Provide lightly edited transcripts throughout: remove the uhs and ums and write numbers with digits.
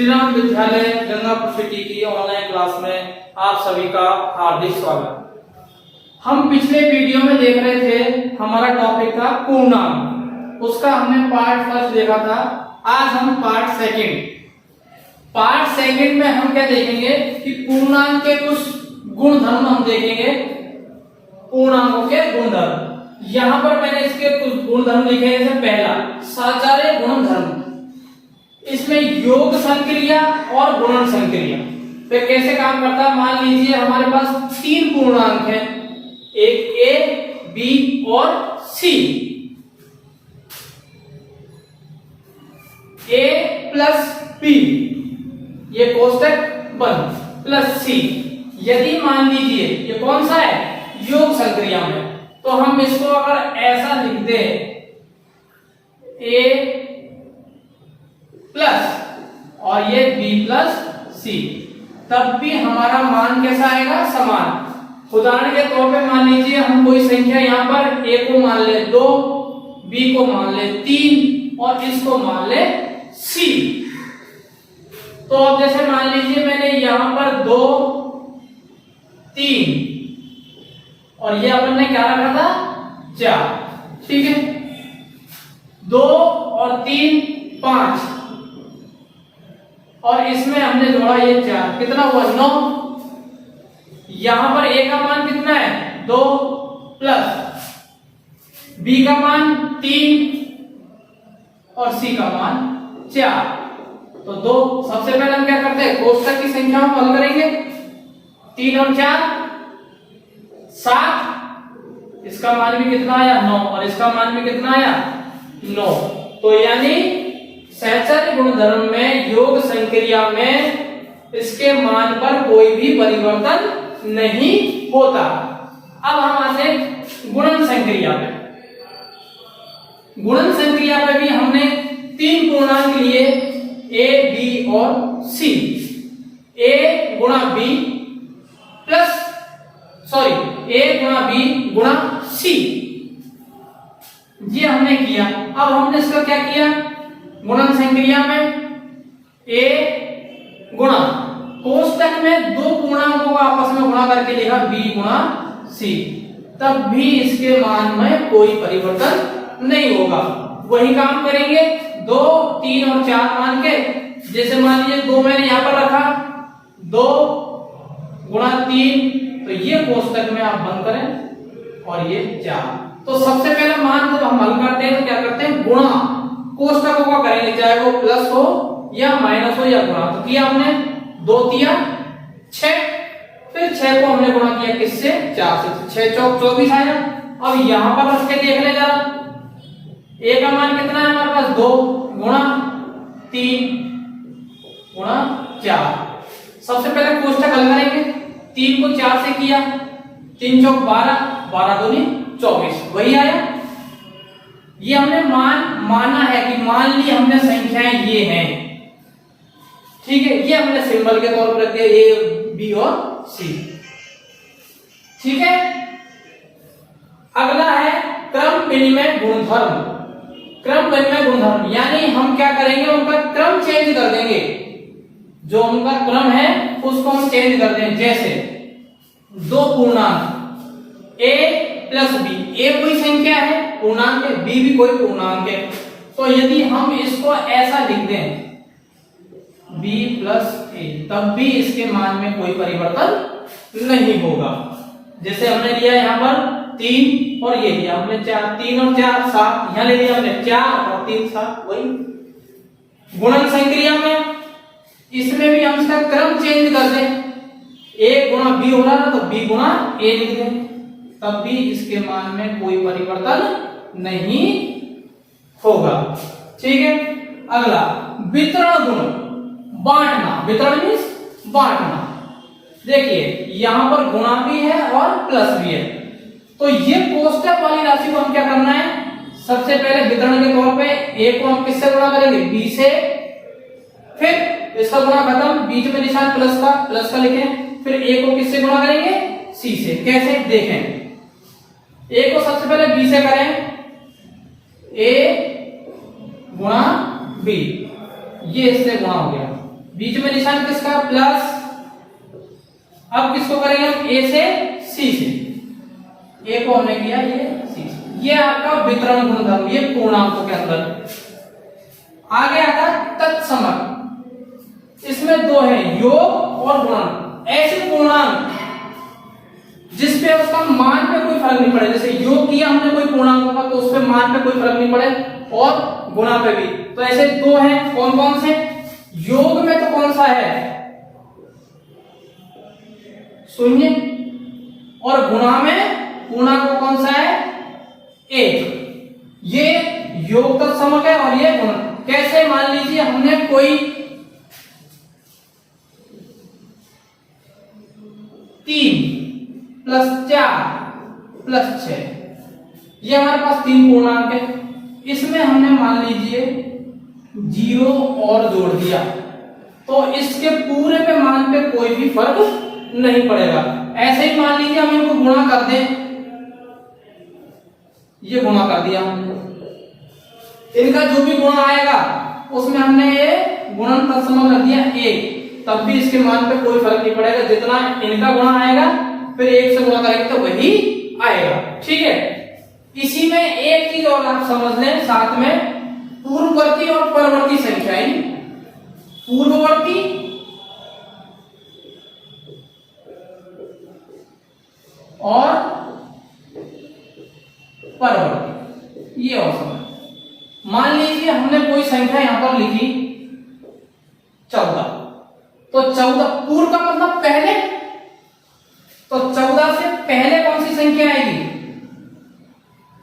राम विद्यालय गंगापुर सिटी की online class में आप सभी का हार्दिक स्वागत। हम पिछले वीडियो में देख रहे थे, हमारा टॉपिक था पूर्णांक। उसका हमने पार्ट फर्स्ट देखा था। आज हम पार्ट सेकंड में हम क्या देखेंगे कि पूर्णांक के कुछ गुणधर्म हम देखेंगे। पूर्णांकों के गुणधर्म, यहाँ पर मैंने इसके कुछ गुणधर्म लिखे हैं। जैसे पहला साचार्य गुणधर्म, इसमें योग संक्रिया और गुणन संक्रिया पे कैसे काम करता है। मान लीजिए हमारे पास तीन पूर्णांक हैं, एक ए, बी और सी। ए प्लस बी, ये कोष्टक बंद, प्लस सी। यदि मान लीजिए ये कौन सा है, योग संक्रिया में, तो हम इसको अगर ऐसा लिख दे ए प्लस और ये बी प्लस सी, तब भी हमारा मान कैसा आएगा, समान। उदाहरण के तौर पे मान लीजिए हम कोई संख्या यहाँ पर ए को मान ले 2, बी को मान ले 3 और इसको मान ले सी। तो अब जैसे मान लीजिए मैंने यहाँ पर 2, 3 और ये अपन ने क्या रखा था 4, ठीक है। 2 और 3 5 और इसमें हमने जोड़ा ये 4, कितना हुआ 9। यहां पर ए का मान कितना है 2 प्लस बी का मान 3 और सी का मान 4। तो 2, सबसे पहले हम क्या करते हैं, कोष्टक की संख्या हम हल करेंगे। 3 और 4 7, इसका मान भी कितना आया 9 और इसका मान भी कितना आया 9। तो यानी सहचर्य गुणधर्म में योग संक्रिया में इसके मान पर कोई भी परिवर्तन नहीं होता। अब हम आते हैं गुणन संक्रिया में। गुणन संक्रिया में भी हमने तीन पूर्णांक लिए, ए, बी और सी। ए गुणा बी प्लस ए गुणा बी गुणा सी, ये हमने किया। अब हमने इसका क्या किया, गुणन संक्रिया में ए गुणा कोष्टक में दो पूर्णांकों को आपस में गुणा करके लिखा बी गुणा सी, तब भी इसके मान में कोई परिवर्तन नहीं होगा। वही काम करेंगे 2, 3 और 4 मान के। जैसे मान लीजिए 2 मैंने यहां पर रखा, 2 गुणा 3, तो ये कोष्टक में आप बंद करें और ये 4। तो सबसे पहले मान जब हम हल करते हैं तो क्या करते हैं, गुणा कोष्टकों का करेंगे, चाहे वो प्लस हो या माइनस हो या गुणा। तो किया हमने 2 तिया 6, फिर 6 को हमने गुणा किया किससे, 4 से। 6 चौक 24 आया। अब यहां पर रख के देख ले जरा, ए का मान कितना है हमारे पास 2 गुणा 3 गुणा 4। सबसे पहले कोष्टक हल करेंगे। 3 को 4 से किया, 3 चौक 12, 12 दूनी 24, वही आया। ये हमने माना है कि मान ली हमने संख्याएं ये हैं, ठीक है। ये हमने सिंबल के तौर पर रख दिया ए, बी और सी, ठीक है। अगला है क्रम विनिमय गुणधर्म। क्रम विनिमय गुणधर्म यानी हम क्या करेंगे, उनका क्रम चेंज कर देंगे। जो उनका क्रम है उसको हम चेंज कर देंगे। जैसे दो पूर्णांक ए प्लस बी, ए कोई संख्या है पूर्णांक है, बी भी कोई पूर्णांक है। तो यदि हम इसको ऐसा लिख दें b प्लस ए, तब भी इसके मान में कोई परिवर्तन नहीं होगा। जैसे हमने लिया यहाँ पर 3 और ये लिया हमने 4, 3 और 4 7, यहाँ ले लिया हमने 4 और 3 7, वही। गुणन संक्रिया में इसमें भी हम इसका क्रम चेंज कर दें, a गुणा b हो रहा ना, तो b गुणा a लिख दें, तब भी इसके मान में कोई परिवर्तन नहीं होगा, ठीक है। अगला वितरण गुण, बांटना। वितरण मींस बांटना। देखिए यहां पर गुणा भी है और प्लस भी है, तो ये कोष्टक वाली राशि को हम क्या करना है, सबसे पहले वितरण के तौर पे a को हम किससे गुणा करेंगे, b से, फिर इसका गुणा खत्म, बीच में निशान प्लस का लिखें, फिर a को किससे गुणा करेंगे, c से। कैसे देखें, a को सबसे पहले b से करें, a गुणा b, ये इससे गुणा हो गया, बीच में निशान किसका, प्लस। अब किसको करेंगे हम, ए से सी से, ए को हमने किया ये सी से। ये आपका वितरण गुणधर्म, ये पूर्णांकों के अंदर। आगे आता है तत्समक, इसमें दो है, योग और गुणन। ऐसे पूर्णांक जिसपे उसका मान पे कोई फर्क नहीं पड़े, जैसे योग किया हमने कोई पूर्णांकों का तो उस पे मान पे कोई फर्क नहीं पड़े, और गुणा पे भी। तो ऐसे दो हैं, कौन कौन से, योग में तो कौन सा है, शून्य, और गुणा में पूर्णांक कौन सा है, एक। ये योग तत्समक है और ये गुणन। कैसे, मान लीजिए हमने कोई 3 + 4 + 6, ये हमारे पास 3 पूर्णांक है, इसमें हमने मान लीजिए 0 और जोड़ दिया, तो इसके पूरे पे मान पे कोई भी फर्क नहीं पड़ेगा। ऐसे ही मान लीजिए हम इनको गुणा कर दें, ये गुणा कर दिया हमने, इनका जो भी गुणा आएगा उसमें हमने ये गुणन तत्समक रख दिया 1, तब भी इसके मान पे कोई फर्क नहीं पड़ेगा, जितना इनका गुणा आएगा फिर 1 से गुणा करेंगे तो वही आएगा। ठीक है, इसी में एक चीज और आप समझ लें साथ में, पूर्ववर्ती और परवर्ती संख्याएं। पूर्ववर्ती और परवर्ती, ये और समझ। मान लीजिए हमने कोई संख्या यहां पर लिखी 14, तो 14 पूर्व का मतलब पहले, तो 14 से पहले कौन सी संख्या आएगी,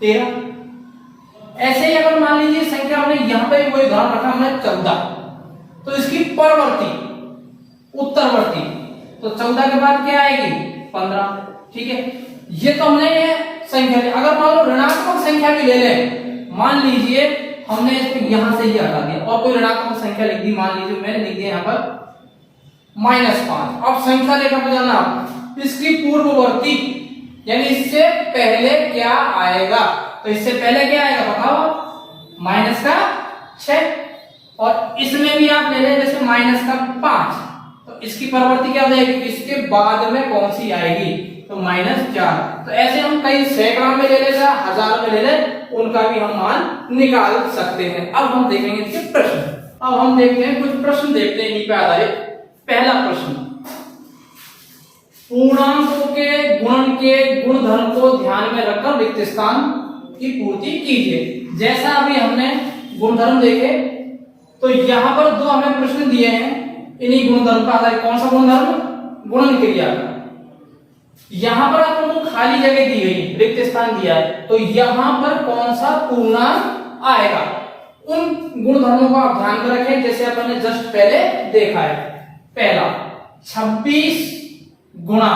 13। ऐसे ही अगर मान लीजिए संख्या हमने यहां पे वही उदाहरण रखा हमने 14, तो इसकी परवर्ती उत्तरवर्ती, तो 14 के बाद क्या आएगी, 15। ठीक है, ये तो हमने ये संख्या ली। अगर मान लो ऋणात्मक संख्या भी ले लें, मान लीजिए हमने इसको यहां से ही हटा दिया और कोई ऋणात्मक संख्या लिख दी, मान लीजिए मैंने लिख दिया यहां पर -5। अब संख्या लेकर बजाना, इसकी पूर्ववर्ती यानी इससे पहले क्या आएगा, तो इससे पहले क्या आएगा बताओ, -6। और इसमें भी आप ले लें जैसे -5, तो इसकी परवर्ती क्या हो जाएगी, इसके बाद में कौन सी आएगी, तो -4। तो ऐसे हम कई सैकड़ा में ले लेगा, हजार में ले ले, उनका भी हम मान निकाल सकते हैं। अब हम देखेंगे इसके प्रश्न। अब हम देखते हैं कुछ प्रश्न, देखते हैं इन्हीं पे आधारित। पहला प्रश्न, पूर्णांकों के गुणन के गुणधर्म को ध्यान में रखकर रिक्त स्थान की पूर्ति कीजिए। जैसा अभी हमने गुणधर्म देखे, तो यहाँ पर दो हमें प्रश्न दिए हैं, इन्हीं गुणधर्म पर आधारित। कौन सा गुणधर्म, गुणन क्रिया का। यहां पर आपको तो खाली जगह दी गई, रिक्त स्थान दिया है, तो यहां पर कौन सा पूर्णांक आएगा, उन गुणधर्मों को आप ध्यान में रखें जैसे अपन जस्ट पहले देखा है। पहला 26 गुणा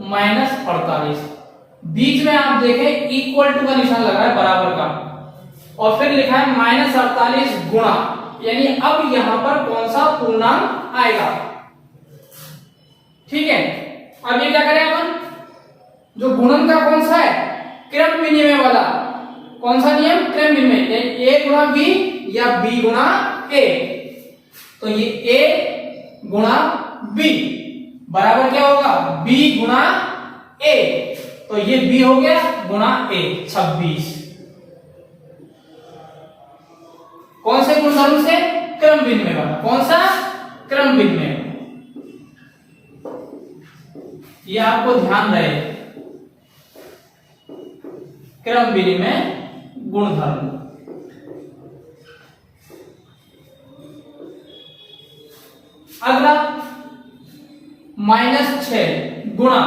-48, बीच में आप देखें इक्वल टू का निशान लगा है, बराबर का, और फिर लिखा है -48 गुणा, यानी अब यहां पर कौन सा पूर्णांक आएगा। ठीक है, अब ये क्या करें अपन, जो गुणन का कौन सा है, क्रम विनिमय वाला, कौन सा नियम, क्रम विनिमय, a गुणा b या b गुणा a, तो ये a गुणा b बराबर क्या होगा, b गुणा a, तो ये b हो गया गुणा a, 26। कौन से गुणधर्म से, क्रम विनिमय वाला। कौन सा, क्रम विनिमय, ये आपको ध्यान रहे, क्रम विनिमय गुणधर्म। अगला -6 गुणा,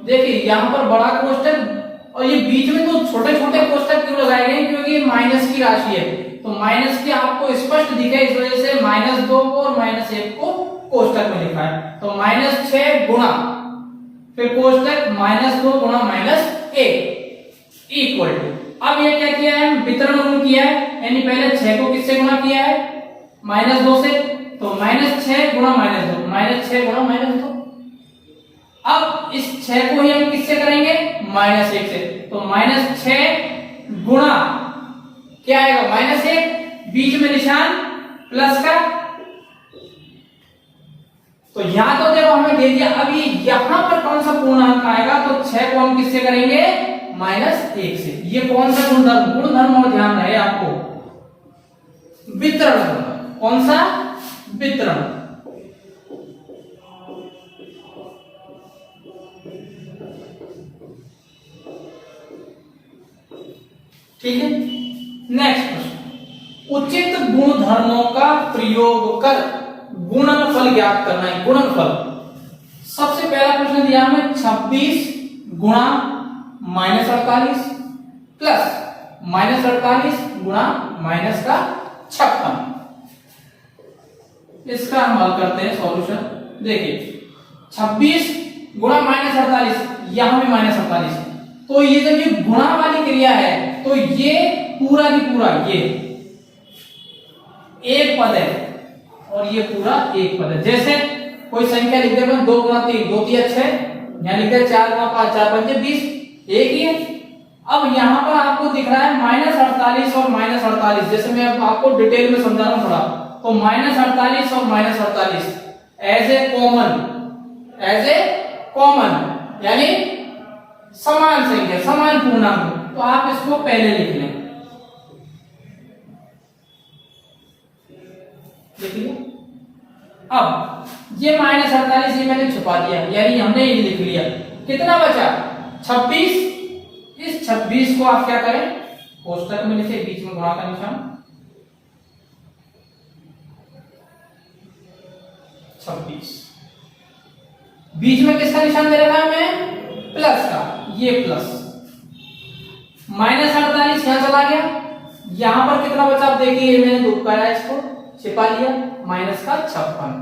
देखिए यहां पर बड़ा कोष्टक और ये बीच में तो छोटे छोटे कोष्टक क्यों लगाए गए, क्योंकि ये माइनस की राशि है, तो माइनस की आपको स्पष्ट दिखे, इस वजह से -2 को और -1 को कोष्टक में लिखा है। तो -6 गुणा, फिर कोष्टक -2 गुणा -1 इक्वल टू, अब ये क्या किया है, वितरण गुण किया है, यानी पहले 6 को किससे गुणा किया है, -2 से, तो -6 गुणा -2, -6 गुणा -2। अब इस 6 को ही हम किससे करेंगे, -1 से, तो -6 गुणा क्या आएगा, -1, बीच में निशान प्लस का, तो यहां तो देखो हमें दे दिया, अभी यहां पर कौन सा पूर्णांक आएगा, तो 6 को हम किससे करेंगे, -1 से। ये कौन सा गुणधर्म और ध्यान रहे आपको, वितरण। कौन सा, वितरण। ठीक है। नेक्स्ट प्रश्न, उचित गुणधर्मों का प्रयोग कर गुणनफल ज्ञात करना है। गुणनफल, सबसे पहला प्रश्न दिया हमें 26 गुणा -48 प्लस -48 गुणा माइनस का 56। इसका हम हल करते हैं सॉल्यूशन। देखिए 26 गुणा -48, यहां भी -48, तो ये जब ये गुणा वाली क्रिया है तो ये पूरा की पूरा ये एक पद है और ये पूरा एक पद है। जैसे कोई संख्या लिख दे 2 गुणा 3, 2 3 6, यहां लिख दे 4 गुणा 5, 4 5 20, एक ही है। अब यहां पर आपको दिख रहा है -48 और -48, जैसे मैं आपको डिटेल में समझा रहा हूं थोड़ा, तो -48 और -48 एज ए कॉमन यानी समान संख्या, समान पूर्णांक, तो आप इसको पहले लिख लें। लिख लिया। अब ये -48 ये मैंने छुपा दिया, यानी हमने ये लिख लिया। कितना बचा, 26। इस 26 को आप क्या करें, कोष्टक में लिखे, बीच में गुणा का निशान, 26, बीच में किसका निशान दे रखा है हमें, प्लस का, ये प्लस। -48 यहां चला गया, यहां पर कितना बचा आप देखिए, मैंने दो पाया, इसको छिपा लिया, माइनस का 56,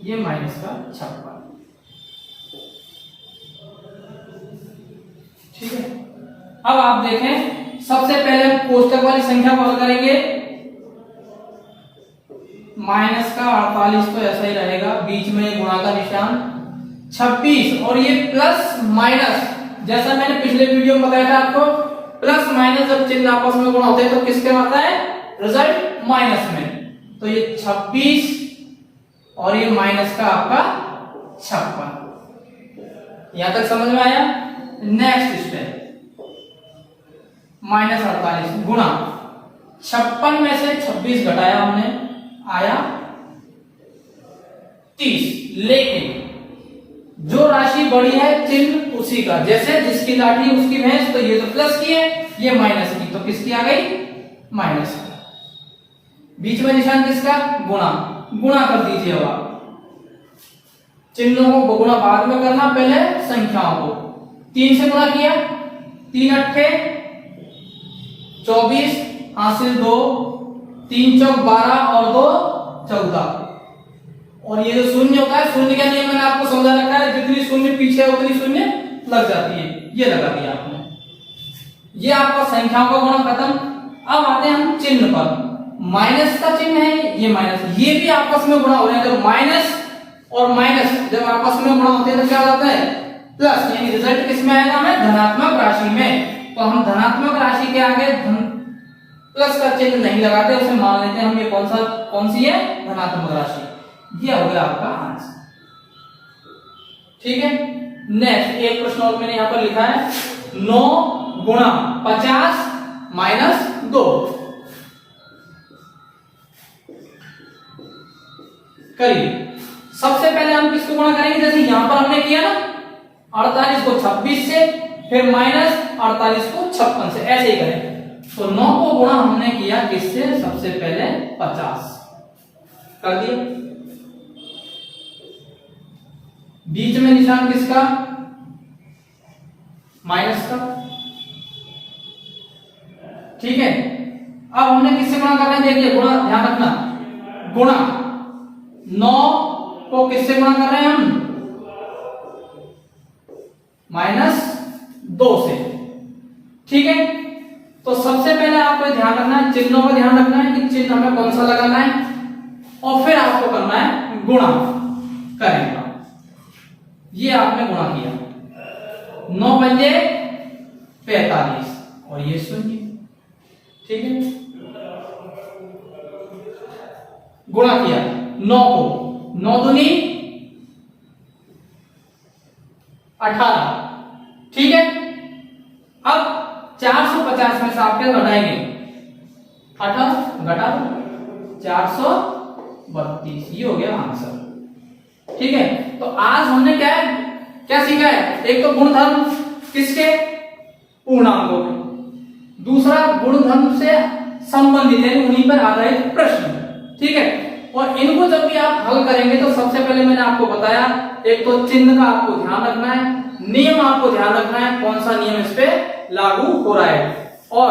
ये माइनस का 56। ठीक है। अब आप देखें, सबसे पहले हम कोष्टक वाली संख्या को हल करेंगे। माइनस का 48 तो ऐसा ही रहेगा, बीच में गुणा का निशान, 26 और ये प्लस माइनस, जैसा मैंने पिछले वीडियो में बताया था आपको, प्लस माइनस जब चिन्ह आपस में गुणा होते हैं तो किसके में आता है, रिजल्ट माइनस में। तो ये 26 और ये माइनस का आपका 56। यहां तक समझ में आया। नेक्स्ट स्टेप, -48 गुणा 56 में से 26 घटाया हमने, आया 30। लेकिन जो राशि बड़ी है चिन्ह उसी का, जैसे जिसकी लाठी उसकी भैंस, तो ये तो प्लस की है, ये माइनस की, तो किसकी आ गई, माइनस की। बीच में निशान किसका, गुणा, गुणा कर दीजिए। अब आप चिन्हों को गुणा बाद में करना, पहले संख्याओं को। 3 से गुणा किया, 3 अट्ठे 24, हासिल 2, 3 चौक 12 और 2 14। और ये जो शून्य होता है, शून्य का नियम मैंने आपको समझा रखा है, जितनी शून्य पीछे है उतनी शून्य लग जाती है, ये लगा दिया आपने। ये आपका संख्याओं का गुणा खत्म। अब आते हैं हम चिन्ह पर। माइनस का चिन्ह है, ये माइनस, ये भी आपस में गुणा हो रहे हैं। जब माइनस और माइनस जब आपस में गुणा होते हैं तो क्या हो जाता है, प्लस, यानी रिजल्ट किसमें आएगा, हमें धनात्मक राशि में। तो हम धनात्मक राशि के आगे प्लस का चिन्ह नहीं लगाते, उसे मान लेते हैं हम ये कौन सी है, धनात्मक राशि। ये हो गया आपका आंसर। ठीक है। नेक्स्ट एक प्रश्न और मैंने यहां पर लिखा है, 9 गुणा 50 माइनस 2 करिए। सबसे पहले हम किसको गुणा करेंगे, जैसे यहां पर हमने किया ना, 48 को 26 से, फिर माइनस 48 को 56 से, ऐसे ही करें। तो 9 को गुणा हमने किया किससे, सबसे पहले 50 कर दिया, बीच में निशान किसका, माइनस का। ठीक है। अब हमने किससे गुणा कर रहे हैं, देखिए गुणा, ध्यान रखना, गुणा 9 को किससे गुणा कर रहे हैं हम, -2 से। ठीक है। तो सबसे पहले आपको ध्यान रखना है, चिन्हों का ध्यान रखना है कि चिन्ह हमें कौन सा लगाना है, और फिर आपको करना है गुणा करेंगे। ये आपने गुणा किया, 9 पंजे 45 और ये 0। ठीक है। गुणा किया 9 को, 9 दूनी 18। ठीक है, अब 450 में से आप क्या घटाएंगे, 18 घटा 432, ये हो गया आंसर। ठीक है, तो आज हमने क्या सीखा है, एक तो गुणधर्म किसके, पूर्णांकों के, दूसरा गुणधर्म से संबंधित है उन्हीं पर आधारित प्रश्न। ठीक है, और इनको जब भी आप हल करेंगे तो सबसे पहले मैंने आपको बताया, एक तो चिन्ह का आपको ध्यान रखना है, नियम आपको ध्यान रखना है, कौन सा नियम इस पे लागू हो रहा है। और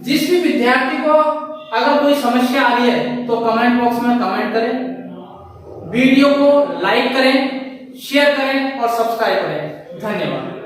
जिस भी विद्यार्थी को अगर कोई समस्या आ रही है तो कमेंट बॉक्स में कमेंट करें, वीडियो को लाइक करें, शेयर करें और सब्सक्राइब करें। धन्यवाद।